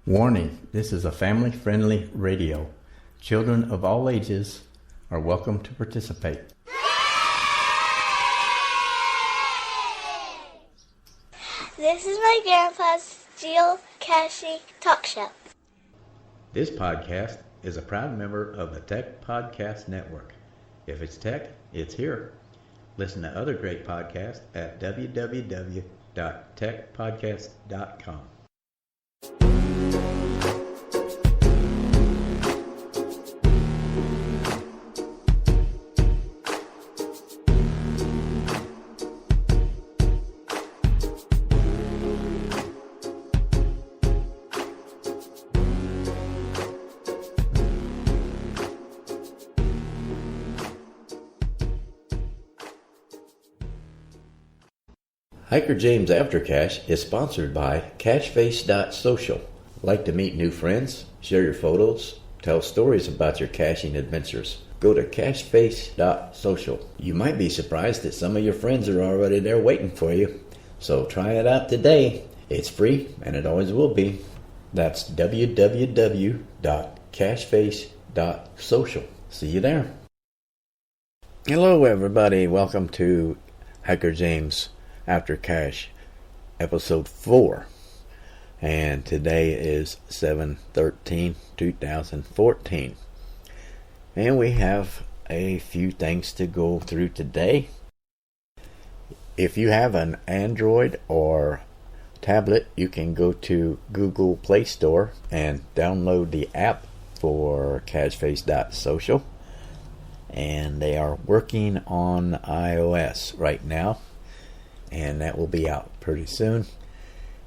Warning, this is a family-friendly radio. Children of all ages are welcome to participate. This is my grandpa's geocaching talk show. This podcast is a proud member of the Tech Podcast Network. If it's tech, it's here. Listen to other great podcasts at www.techpodcast.com. Hiker James Aftercache is sponsored by Cacheface.social. Like to meet new friends? Share your photos? Tell stories about your caching adventures? Go to Cacheface.social. You might be surprised that some of your friends are already there waiting for you. So try it out today. It's free and it always will be. That's www.cacheface.social. See you there. Hello everybody. Welcome to Hiker James After Cache, episode 4, and today is 7/13/2014, and we have a few things to go through today. If you have an Android or tablet, you can go to Google Play Store and download the app for Cacheface.social, and they are working on iOS right now, and that will be out pretty soon.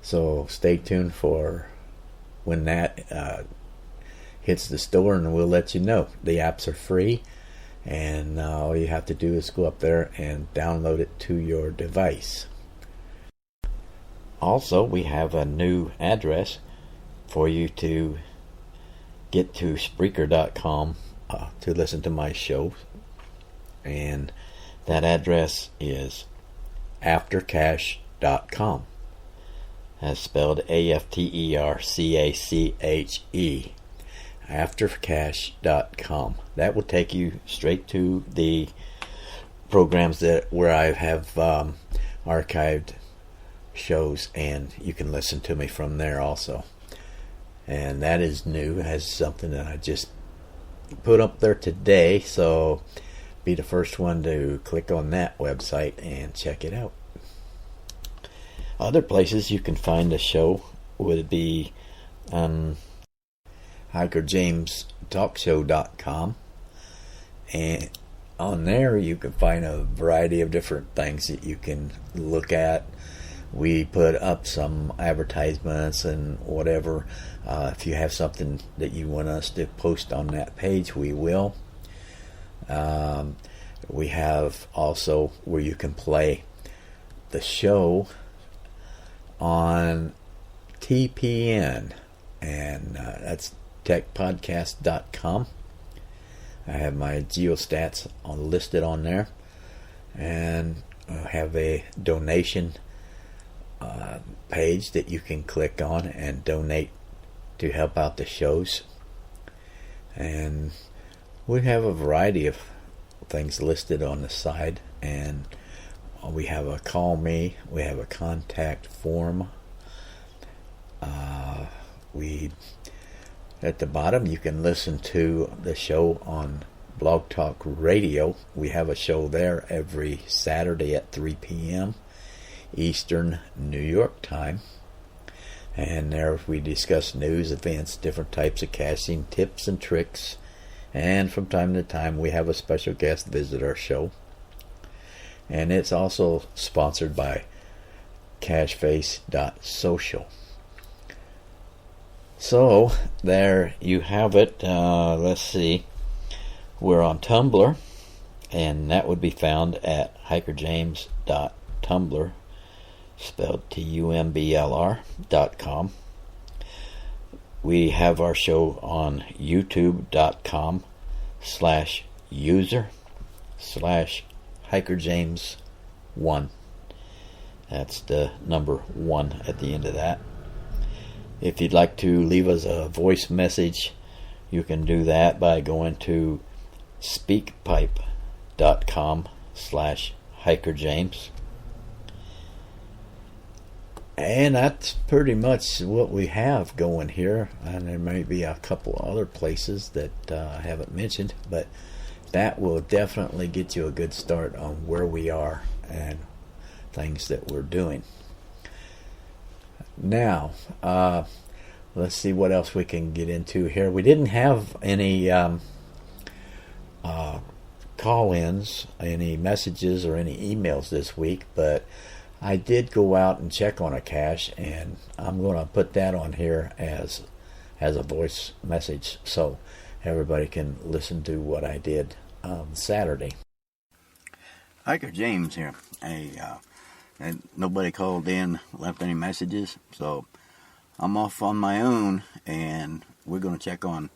So stay tuned for when that hits the store, and we'll let you know. The apps are free, and all you have to do is go up there and download it to your device. Also, we have a new address for you to get to Spreaker.com to listen to my show, and that address is aftercache.com. That's spelled AFTERCACHE. Aftercache.com. That will take you straight to the programs where I have archived shows, and you can listen to me from there also. And that is new. It has something that I just put up there today, so be the first one to click on that website and check it out. Other places you can find the show would be hikerjamestalkshow.com, and on there you can find a variety of different things that you can look at. We put up some advertisements and whatever. If you have something that you want us to post on that page, we will. We have also where you can play the show on TPN, and that's techpodcast.com. I have my geostats listed on there, and I have a donation page that you can click on and donate to help out the shows. And we have a variety of things listed on the side, and we have a call me, we have a contact form. We at the bottom you can listen to the show on Blog Talk Radio. We have a show there every Saturday at 3 p.m. Eastern New York time, and there we discuss news, events, different types of caching tips and tricks. And from time to time, we have a special guest visit our show. And it's also sponsored by Cacheface.social. So, there you have it. Let's see. We're on Tumblr, and that would be found at hikerjames.tumblr, spelled TUMBLR.com. We have our show on youtube.com/user/hikerjames1. That's the number 1 at the end of that. If you'd like to leave us a voice message, you can do that by going to speakpipe.com/hikerjames. And that's pretty much what we have going here. And there may be a couple other places that I haven't mentioned, but that will definitely get you a good start on where we are and things that we're doing. Now, let's see what else we can get into here. We didn't have any call-ins, any messages, or any emails this week, but I did go out and check on a cache, and I'm going to put that on here as a voice message so everybody can listen to what I did Saturday. Hiker James here. And nobody called in, left any messages, so I'm off on my own, and we're going to check on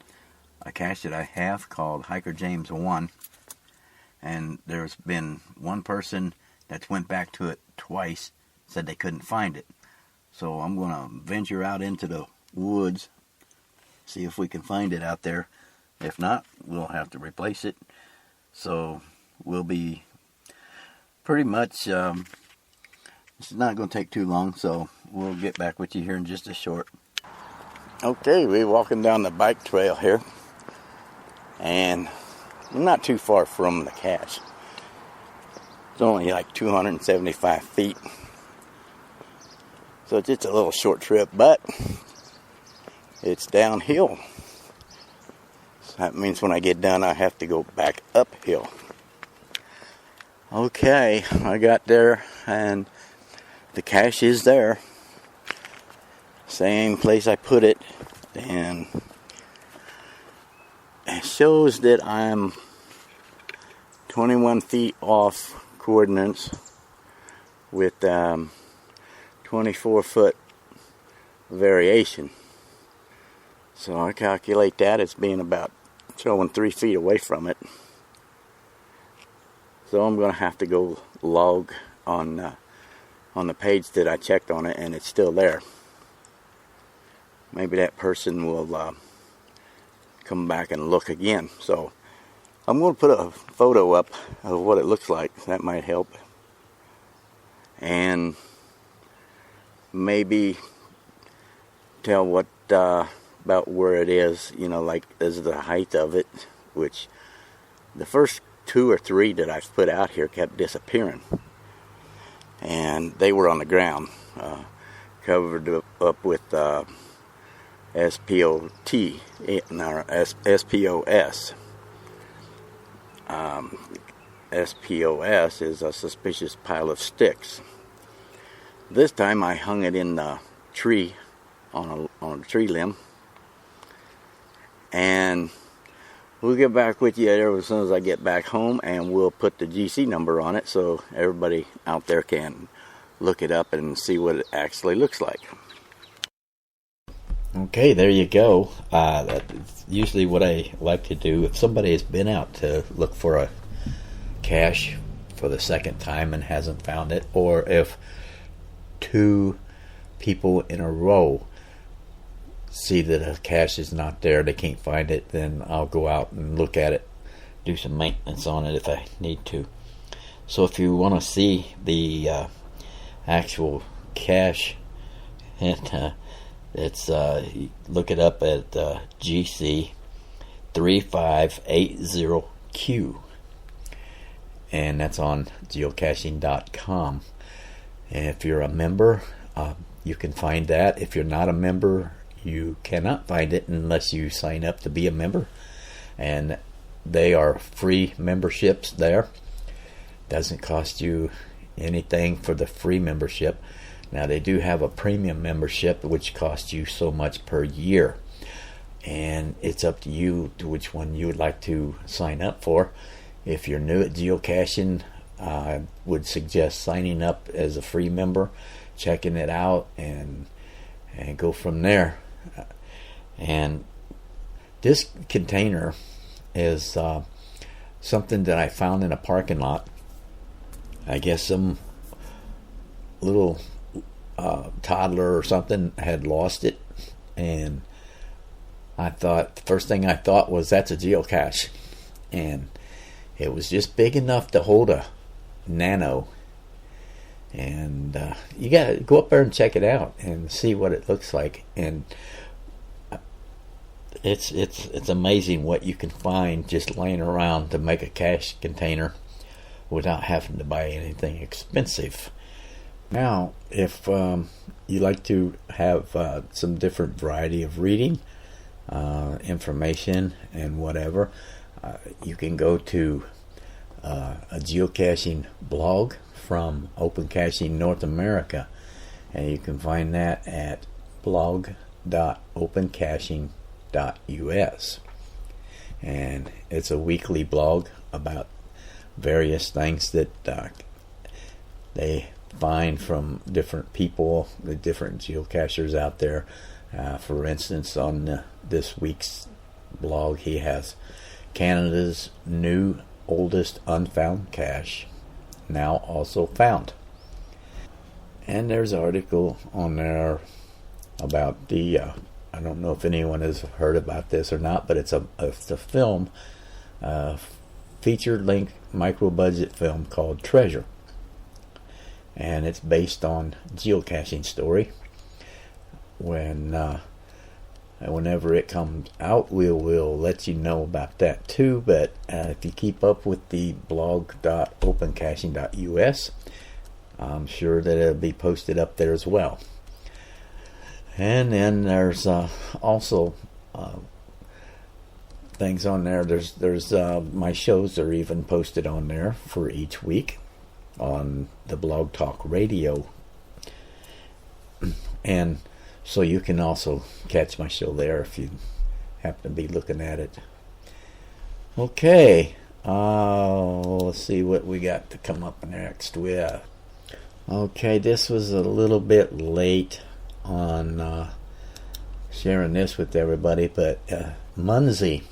a cache that I have called Hiker James 1. And there's been one person that's went back to it twice, said they couldn't find it. So I'm going to venture out into the woods, see if we can find it out there. If not, we'll have to replace it. So we'll be pretty much, this is not going to take too long, so we'll get back with you here in just a short. Okay, we're walking down the bike trail here, and we're not too far from the cache. It's only like 275 feet. So it's just a little short trip, but it's downhill. So that means when I get done, I have to go back uphill. Okay, I got there, and the cache is there. Same place I put it, and it shows that I'm 21 feet off coordinates with 24-foot variation. So I calculate that as being about showing 3 feet away from it. So I'm going to have to go log on the page that I checked on it, and it's still there. Maybe that person will come back and look again. So I'm going to put a photo up of what it looks like. That might help. And maybe tell what about where it is, like as the height of it, which the first 2 or 3 that I've put out here kept disappearing. And they were on the ground, covered up with SPOT, SPOS. SPOS is a suspicious pile of sticks. This time I hung it in the tree, on a tree limb. And we'll get back with you as soon as I get back home, and we'll put the GC number on it so everybody out there can look it up and see what it actually looks like. Okay, there you go. That's usually what I like to do. If somebody has been out to look for a cache for the second time and hasn't found it, or if 2 people in a row see that a cache is not there, they can't find it, then I'll go out and look at it, do some maintenance on it if I need to. So if you want to see the actual cache, it's look it up at GC 3580Q, and that's on geocaching.com. And if you're a member, you can find that. If you're not a member, you cannot find it unless you sign up to be a member, and they are free memberships there. Doesn't cost you anything for the free membership. Now they do have a premium membership which costs you so much per year, and it's up to you to which one you would like to sign up for. If you're new at geocaching, I would suggest signing up as a free member, checking it out, and go from there. And this container is something that I found in a parking lot. I guess some little toddler or something had lost it and the first thing I thought was, that's a geocache. And it was just big enough to hold a nano. And you got to go up there and check it out and see what it looks like. And it's amazing what you can find just laying around to make a cache container without having to buy anything expensive. Now, if you like to have some different variety of reading, information, and whatever, you can go to a geocaching blog from Open Caching North America, and you can find that at blog.opencaching.us. And it's a weekly blog about various things that they find from different people, the different geocachers out there. For instance, on this week's blog, he has Canada's new oldest unfound cache, now also found. And there's an article on there about the I don't know if anyone has heard about this or not, but it's a film, feature-length micro-budget film called Treasure, and it's based on geocaching story. Whenever it comes out, we'll let you know about that too. But if you keep up with the blog.opencaching.us, I'm sure that it'll be posted up there as well. And then there's also things on there. There's my shows are even posted on there for each week on the Blog Talk Radio, and so you can also catch my show there if you happen to be looking at it. Okay, let's see what we got to come up next with. Okay, this was a little bit late on sharing this with everybody, but Munzie.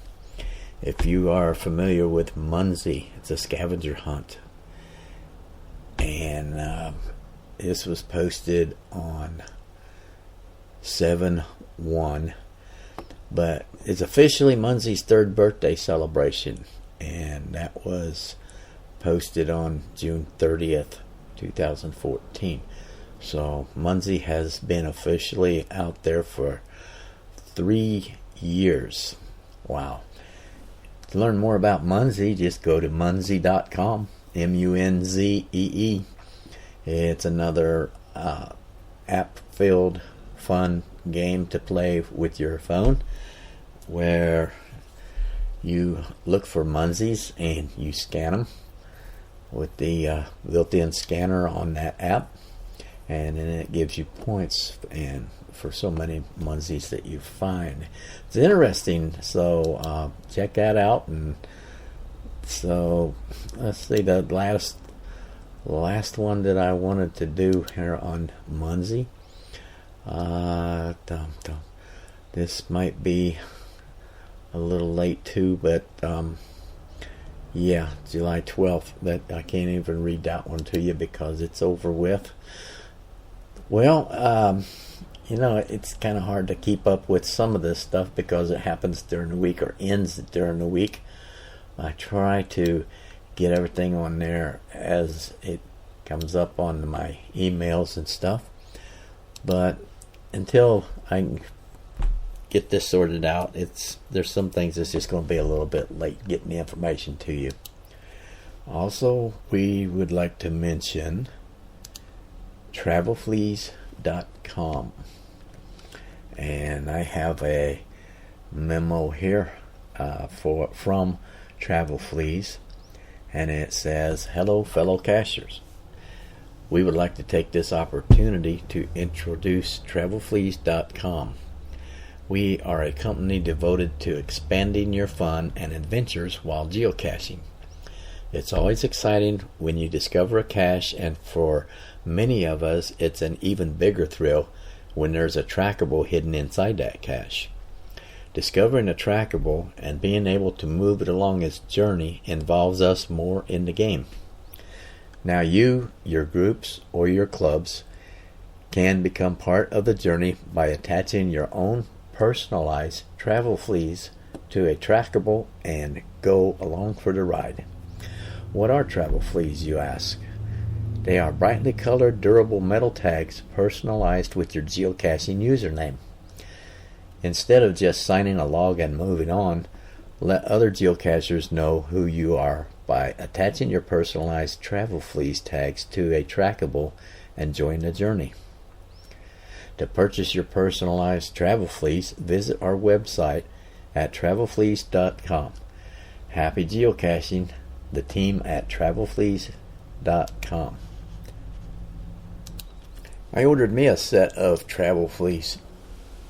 If you are familiar with Munzie, it's a scavenger hunt. And this was posted on 7/1, but it's officially Munzie's 3rd birthday celebration, and that was posted on June 30th, 2014. So Munzie has been officially out there for 3 years. Wow. To learn more about Munzie, just go to munzie.com, Munzee. It's another app-filled fun game to play with your phone, where you look for Munzies and you scan them with the built-in scanner on that app, and then it gives you points and for so many Munzies that you find. It's interesting, so check that out. And so let's see, the last one that I wanted to do here on Munzie. This might be a little late too, but yeah, July 12th. That I can't even read that one to you because it's over with. Well, it's kind of hard to keep up with some of this stuff because it happens during the week or ends during the week. I try to get everything on there as it comes up on my emails and stuff, but until I can get this sorted out, there's some things that's just going to be a little bit late getting the information to you. Also, we would like to mention travelfleas.com, and I have a memo here from Travel Fleas, and it says, "Hello, fellow cachers. We would like to take this opportunity to introduce travelfleas.com. We are a company devoted to expanding your fun and adventures while geocaching. It's always exciting when you discover a cache, and for many of us, it's an even bigger thrill when there's a trackable hidden inside that cache. Discovering a trackable and being able to move it along its journey involves us more in the game. Now you, your groups, or your clubs can become part of the journey by attaching your own personalized travel fleas to a trackable and go along for the ride. What are travel fleas, you ask? They are brightly colored, durable metal tags personalized with your geocaching username. Instead of just signing a log and moving on, let other geocachers know who you are by attaching your personalized travel fleas tags to a trackable and join the journey. To purchase your personalized travel fleas, visit our website at travelfleas.com. Happy geocaching, the team at travelfleas.com. I ordered me a set of travel fleas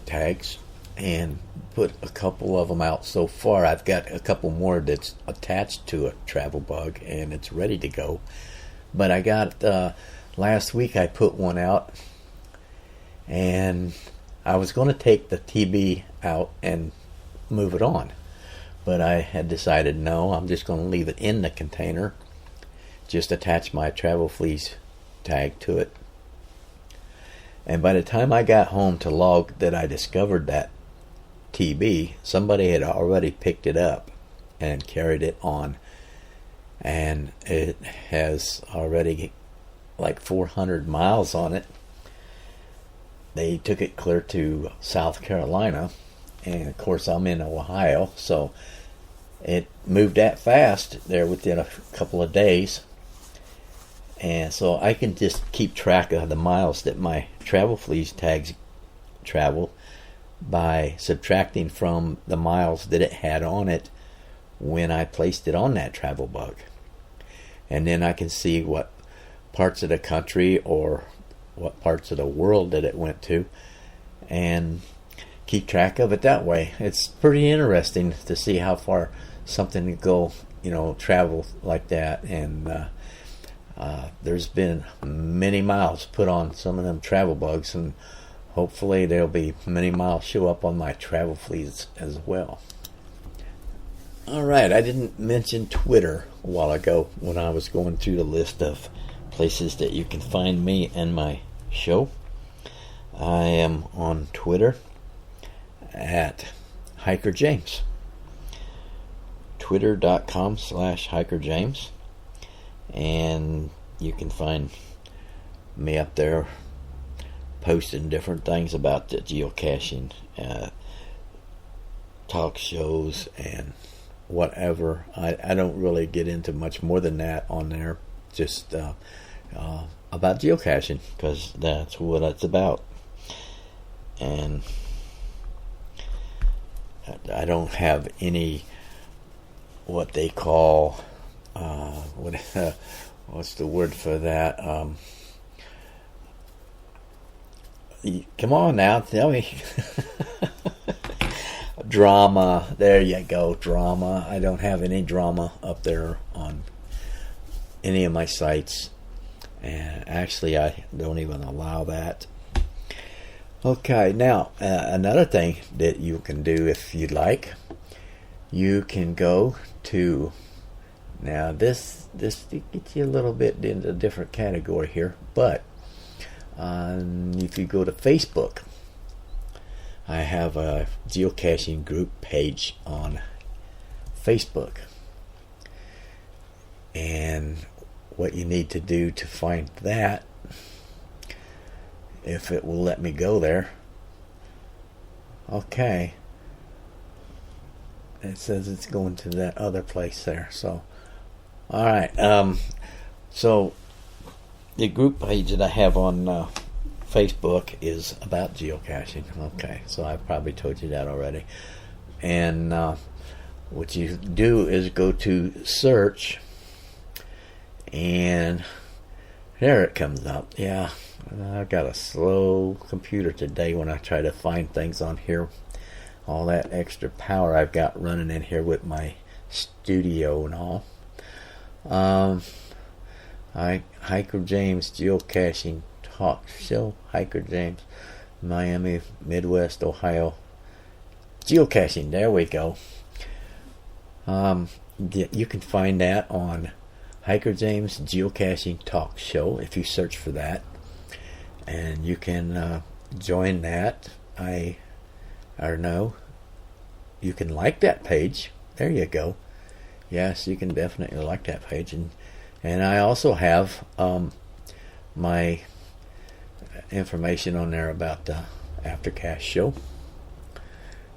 tags and put a couple of them out so far. I've got a couple more that's attached to a travel bug and it's ready to go. But I got last week I put one out, and I was going to take the TB out and move it on, but I had decided no, I'm just going to leave it in the container, just attach my travel fleas tag to it. And by the time I got home to log that I discovered that TB, somebody had already picked it up and carried it on, and it has already like 400 miles on it. They took it clear to South Carolina, and of course I'm in Ohio, so it moved that fast there within a couple of days. And so I can just keep track of the miles that my travel fleas tags travel by subtracting from the miles that it had on it when I placed it on that travel bug. And then I can see what parts of the country or what parts of the world that it went to and keep track of it that way. It's pretty interesting to see how far something can go, travel like that. And there's been many miles put on some of them travel bugs, and hopefully there'll be many miles show up on my travel fleas as well. Alright, I didn't mention Twitter a while ago when I was going through the list of places that you can find me and my show. I am on Twitter at HikerJames. Twitter.com/HikerJames. And you can find me up there posting different things about the geocaching, talk shows, and whatever. I don't really get into much more than that on there, just about geocaching, because that's what it's about. And I don't have any what they call what's the word for that? Come on now, tell me. Drama. There you go, drama. I don't have any drama up there on any of my sites, and actually I don't even allow that. Okay, now another thing that you can do if you'd like, you can go to, now this gets you a little bit into a different category here, but if you go to Facebook, I have a geocaching group page on Facebook, and what you need to do to find that, if it will let me go there. Okay, it says it's going to that other place there. So alright, so the group page that I have on Facebook is about geocaching. Okay, so I've probably told you that already. And what you do is go to search, and there it comes up. Yeah, I've got a slow computer today when I try to find things on here. All that extra power I've got running in here with my studio and all. Hiker James Geocaching Talk Show. Hiker James, Miami, Midwest, Ohio. Geocaching, there we go. You can find that on Hiker James Geocaching Talk Show if you search for that, and you can join that. I or no, you can like that page. There you go. Yes, you can definitely like that page. And I also have my information on there about the Aftercast show.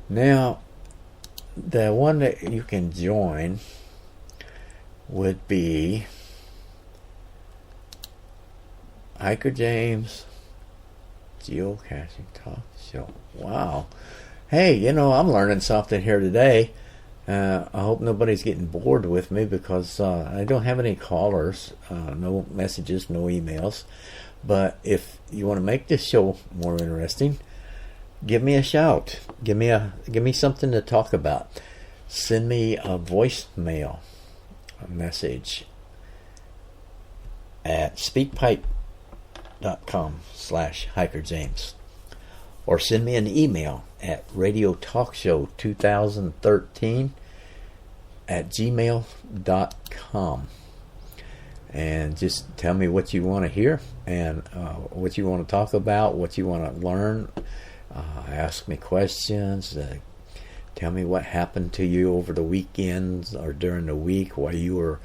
Now, the one that you can join would be Hiker James Geocaching Talk Show. Wow. Hey, I'm learning something here today. I hope nobody's getting bored with me because I don't have any callers, no messages, no emails. But if you want to make this show more interesting, give me a shout. Give me something to talk about. Send me a voicemail, a message at speakpipe.com/hikerjames, or send me an email at radiotalkshow2013@gmail.com, and just tell me what you want to hear and what you want to talk about, what you want to learn. Ask me questions. Tell me what happened to you over the weekends or during the week while you were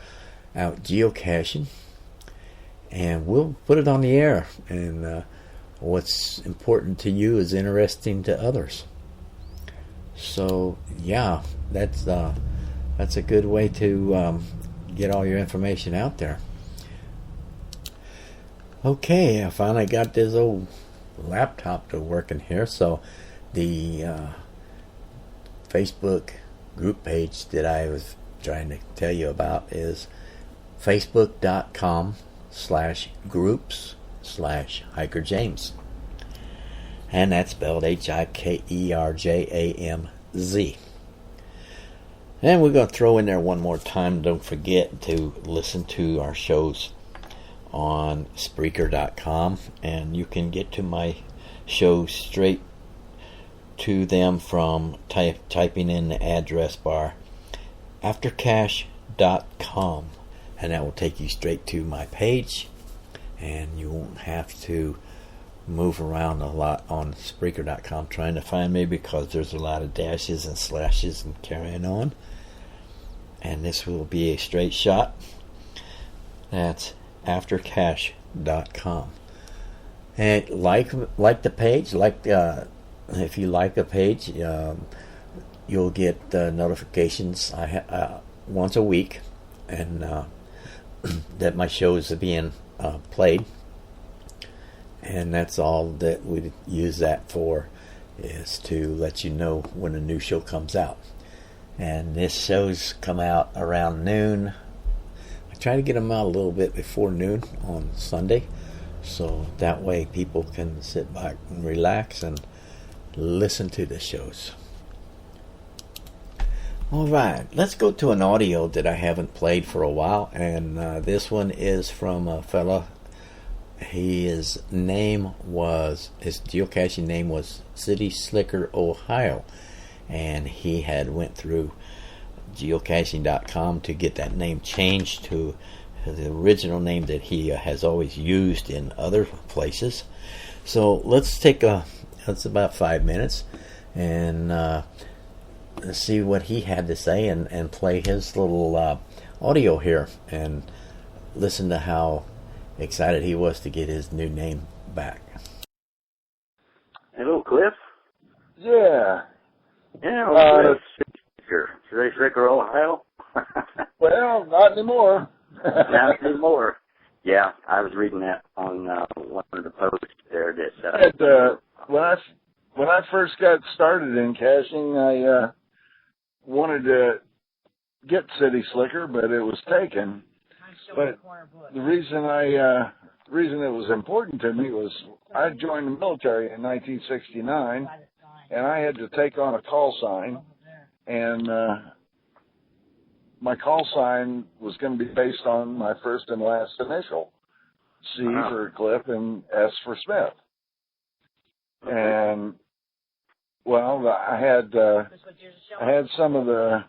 out geocaching, and we'll put it on the air. And what's important to you is interesting to others. So yeah, that's a good way to get all your information out there. Okay, I finally got this old laptop to working here. So the Facebook group page that I was trying to tell you about is facebook.com/groups/hikerjames, and that's spelled HIKERJAMZ. And we're going to throw in there one more time, don't forget to listen to our shows on Spreaker.com, and you can get to my show straight to them from typing in the address bar aftercash.com, and that will take you straight to my page, and you won't have to move around a lot on Spreaker.com trying to find me, because there's a lot of dashes and slashes and carrying on. And this will be a straight shot. That's aftercash.com. And like the page, if you like the page, you'll get notifications once a week, and that my shows are being played. And that's all that we use that for, is to let you know when a new show comes out. And this show's come out around noon. I try to get them out a little bit before noon on Sunday, so that way people can sit back and relax and listen to the shows. Alright, let's go to an audio that I haven't played for a while, and this one is from a fella. His geocaching name was City Slicker, Ohio, and he had went through geocaching.com to get that name changed to the original name that he has always used in other places. So let's that's about 5 minutes, and see what he had to say, and play his little audio here, and listen to how excited he was to get his new name back. Hello, Cliff. Yeah. Yeah, City Slicker, Ohio. Well, not anymore. Not anymore. Yeah, I was reading that on one of the posts there that. When I first got started in caching, I wanted to get City Slicker, but it was taken. But the reason it was important to me was I joined the military in 1969, and I had to take on a call sign, and my call sign was going to be based on my first and last initial, C for Cliff and S for Smith. And well, I had some of the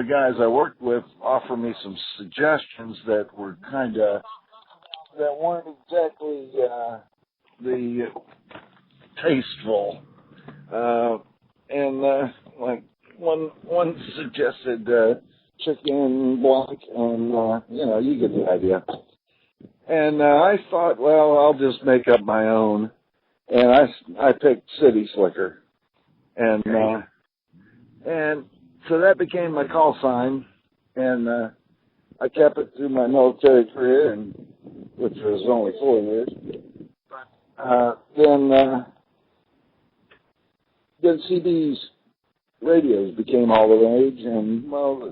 guys I worked with offer me some suggestions that weren't exactly the tasteful. And suggested chicken blanc, and you get the idea. And I thought, well, I'll just make up my own, and I picked City Slicker, and so that became my call sign, and I kept it through my military career, which was only 4 years. Then CB's radios became all the rage, and while I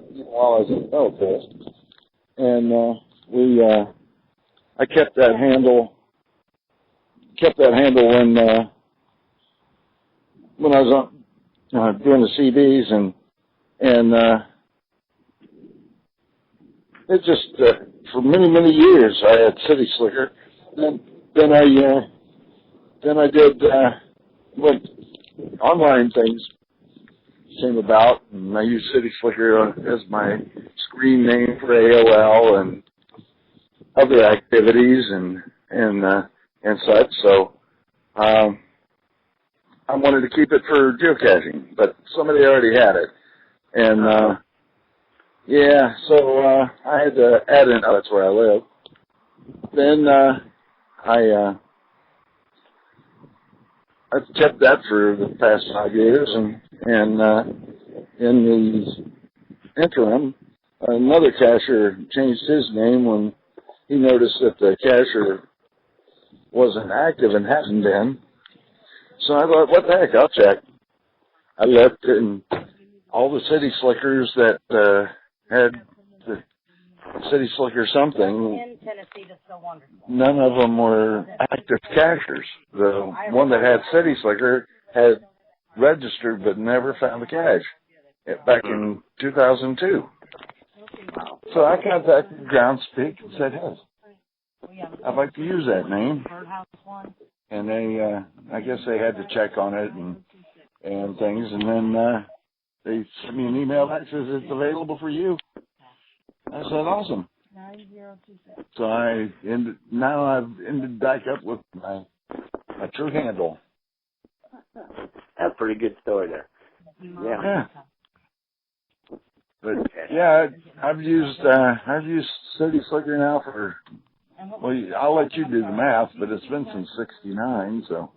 was in the military, and I kept that handle when I was doing the CBs, and it just for many years I had City Slicker. Then I did when online things came about, and I used City Slicker as my screen name for AOL and other activities and such. So I wanted to keep it for geocaching, but somebody already had it, and so I had to add in. Oh, that's where I live. Then I've kept that for the past 5 years, and in the interim, another cacher changed his name when he noticed that the cacher wasn't active and hadn't been. So I thought, what the heck, I'll check. I looked, and all the City Slickers that had the City Slicker something, none of them were active cachers. The one that had City Slicker had registered but never found the cache back in 2002. So I contacted Groundspeak and said, hey, I'd like to use that name. And they, I guess they had to check on it and things, and then they sent me an email that says it's available for you. I said, awesome. So I've ended back up with my true handle. That's a pretty good story there. Yeah. But yeah, I've used City Slicker now for, well, I'll let you do the math, but it's been since '69, so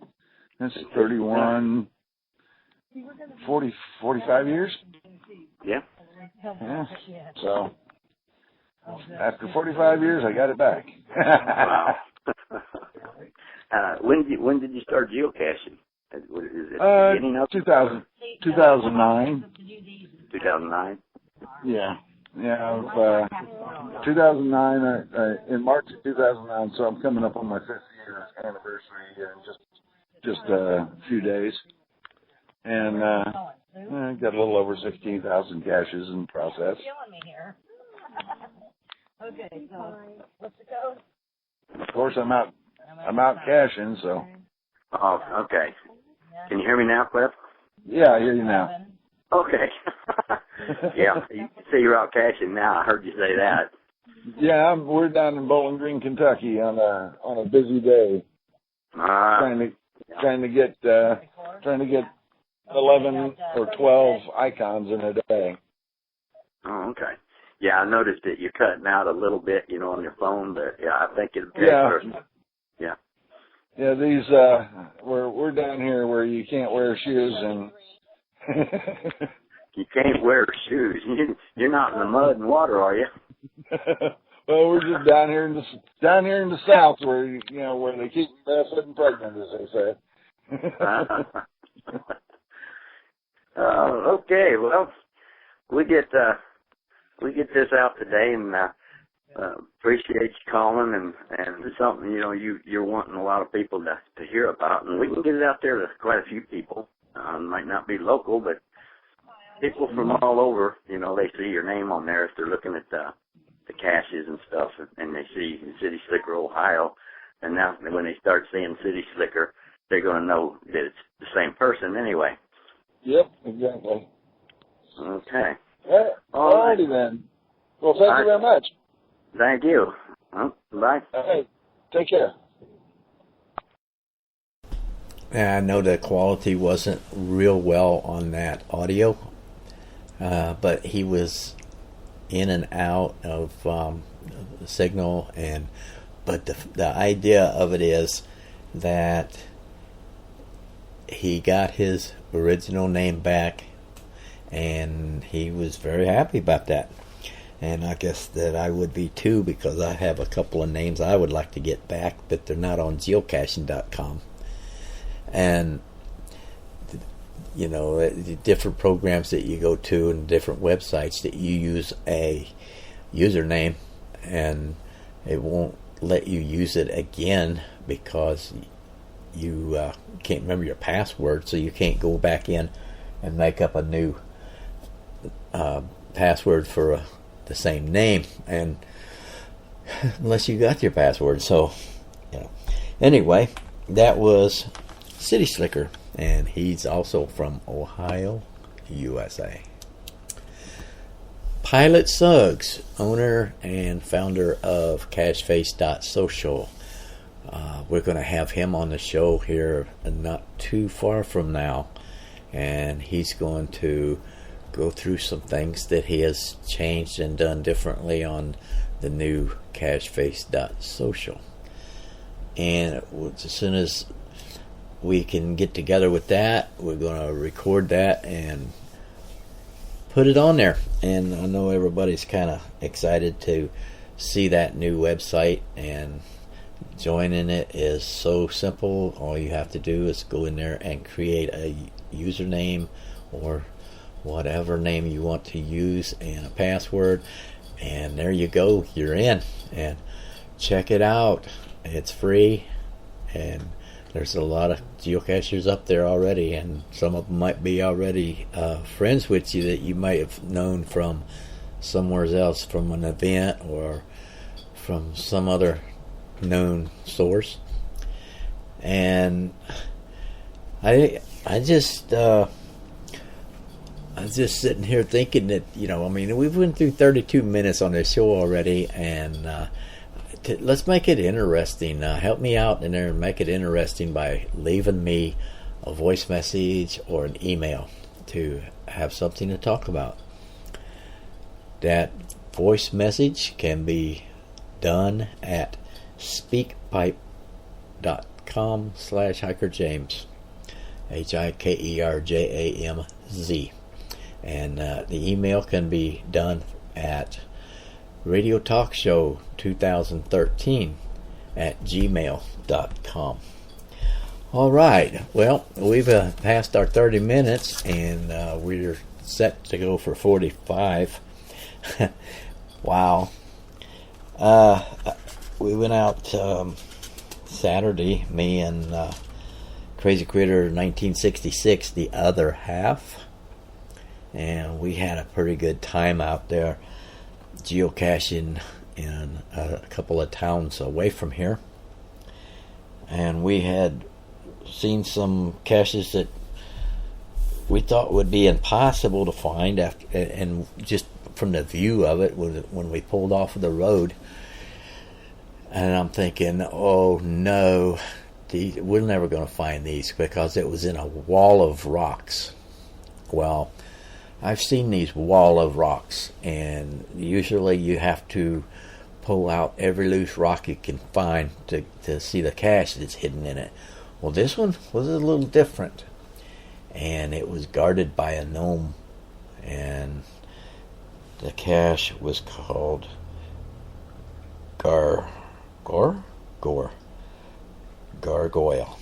that's 31, 40, 45 years. Yeah. Yeah. So after 45 years, I got it back. Wow. When did you start geocaching? Is it beginning of 2009. 2009. Yeah. 2009. In March of 2009. So I'm coming up on my 5th year anniversary in just a few days, and I got a little over 16,000 caches in process. Okay, so what's the code? Of course, I'm out caching, so. Oh, okay. Can you hear me now, Cliff? Yeah, I hear you now. Okay. Yeah, you say you're out caching now. I heard you say that. Yeah, we're down in Bowling Green, Kentucky on a busy day. Trying to get 11 or 12 icons in a day. Oh, okay. Yeah, I noticed that you're cutting out a little bit, on your phone, but yeah, I think it'll be Yeah. Yeah, these we're down here where you can't wear shoes and You can't wear shoes. You're not in the mud and water, are you? Well, we're just down here in the South where where they keep barefoot and pregnant, as they say. Okay. Well, we get this out today, and appreciate you calling, and it's something you're wanting a lot of people to hear about, and we can get it out there to quite a few people. Might not be local, but people from all over. They see your name on there if they're looking at the caches and stuff, and they see City Slicker, Ohio, and now when they start seeing City Slicker, they're going to know that it's the same person anyway. Yep, exactly. Okay. All righty then. Well, thank you very much. Thank you. Bye. All right. Take care. And I know the quality wasn't real well on that audio. but he was in and out of signal, but the idea of it is that he got his original name back, and he was very happy about that. And I guess that I would be too, because I have a couple of names I would like to get back, but they're not on geocaching.com. And you know, the different programs that you go to and different websites that you use a username, and it won't let you use it again because you can't remember your password, so you can't go back in and make up a new password for the same name, and unless you got your password. So, you know, anyway, that was City Slicker, and he's also from Ohio, USA. Pilot Suggs, owner and founder of CacheFace.social. We're going to have him on the show here not too far from now, and he's going to go through some things that he has changed and done differently on the new CacheFace.social. And as soon as we can get together with that, we're going to record that and put it on there. And I know everybody's kind of excited to see that new website, and joining it is so simple. All you have to do is go in there and create a username or whatever name you want to use and a password, and there you go, you're in. And check it out, it's free, and there's a lot of geocachers up there already, and some of them might be already friends with you that you might have known from somewhere else, from an event or from some other known source. And I was just sitting here thinking that, you know, I mean, we've went through 32 minutes on this show already, and let's make it interesting. Help me out in there and make it interesting by leaving me a voice message or an email to have something to talk about. That voice message can be done at speakpipe.com/hikerjames, HIKERJAMZ. And the email can be done at radiotalkshow2013@gmail.com. All right. Well, we've passed our 30 minutes, and we're set to go for 45. Wow. We went out Saturday, me and Crazy Critter 1966, the other half. And we had a pretty good time out there geocaching in a couple of towns away from here. And we had seen some caches that we thought would be impossible to find, and just from the view of it when we pulled off of the road. And I'm thinking, oh no, we're never going to find these, because it was in a wall of rocks. Well, I've seen these wall of rocks, and usually you have to pull out every loose rock you can find to see the cache that's hidden in it. Well, this one was a little different, and it was guarded by a gnome, and the cache was called Gargoyle. Gargoyle. Gargoyle.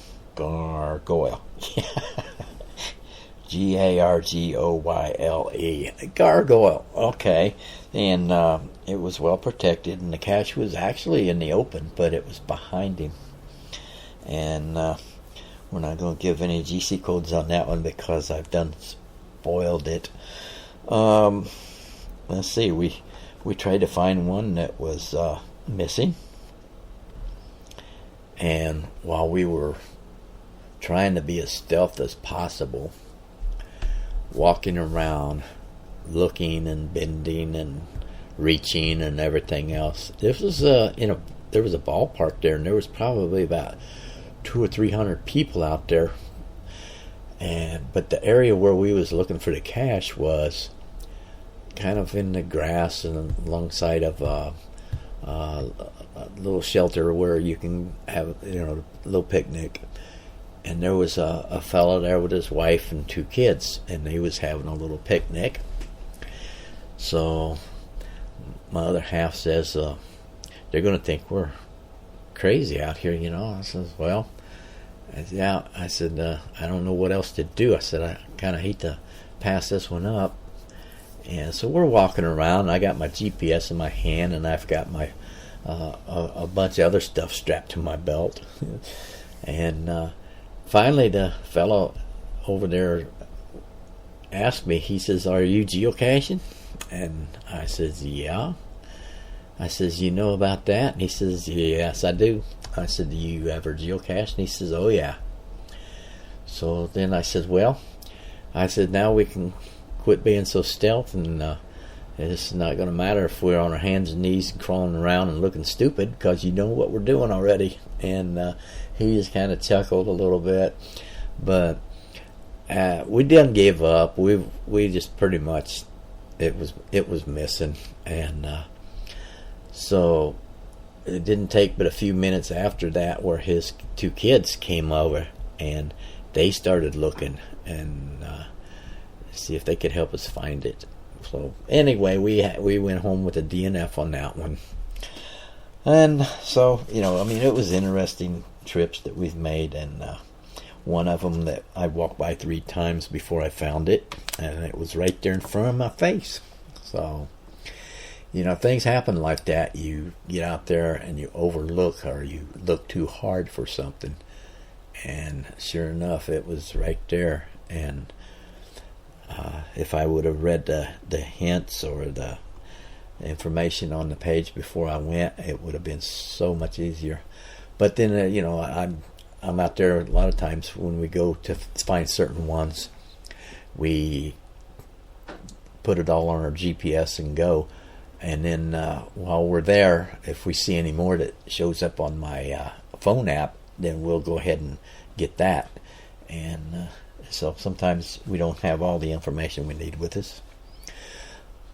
Okay. And it was well protected, and the cache was actually in the open, but it was behind him. And we're not going to give any GC codes on that one because I've spoiled it. Let's see. We tried to find one that was missing. And while we were trying to be as stealth as possible, walking around, looking and bending and reaching and everything else, this was there was a ballpark there, and there was probably about 200 or 300 people out there. But the area where we was looking for the cache was kind of in the grass and alongside of a little shelter where you can have, a little picnic. And there was a fellow there with his wife and 2 kids, and he was having a little picnic. So my other half says, they're going to think we're crazy out here, I says, well, I said, I don't know what else to do. I said, I kind of hate to pass this one up. And so we're walking around. I got my GPS in my hand, and I've got my a bunch of other stuff strapped to my belt. And finally, the fellow over there asked me, he says, are you geocaching? And I says, yeah. I says, you know about that? And he says, yes, I do. I said, do you ever geocache? And he says, oh, yeah. So then I said, well, now we can quit being so stealth, and it's not going to matter if we're on our hands and knees and crawling around and looking stupid, because you know what we're doing already. And he just kind of chuckled a little bit. But we didn't give up. We just pretty much, it was missing. And so it didn't take but a few minutes after that where his 2 kids came over, and they started looking and see if they could help us find it. So anyway, we went home with a DNF on that one. And so, it was interesting trips that we've made, and one of them that I walked by 3 times before I found it, and it was right there in front of my face. So, things happen like that. You get out there and you overlook, or you look too hard for something, and sure enough, it was right there. And if I would have read the hints or the information on the page before I went, it would have been so much easier. But then, I'm out there a lot of times when we go to find certain ones. We put it all on our GPS and go. And then while we're there, if we see any more that shows up on my phone app, then we'll go ahead and get that. And so sometimes we don't have all the information we need with us.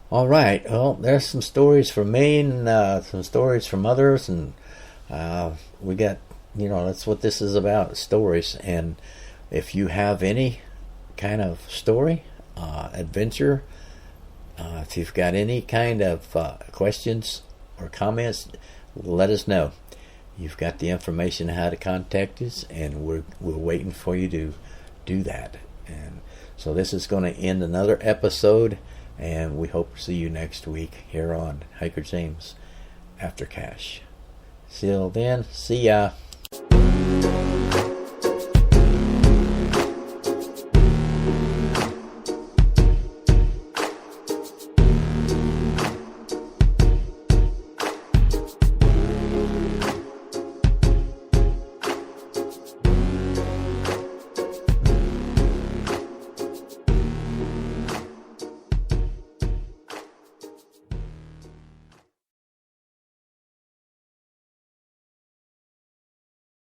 All right. Well, there's some stories from me and some stories from others. And we got, that's what this is about, stories. And if you have any kind of story, adventure, if you've got any kind of questions or comments, let us know. You've got the information how to contact us, and we're waiting for you to do that. And so this is going to end another episode, and we hope to see you next week here on Hiker James After Cache. Till then, see ya.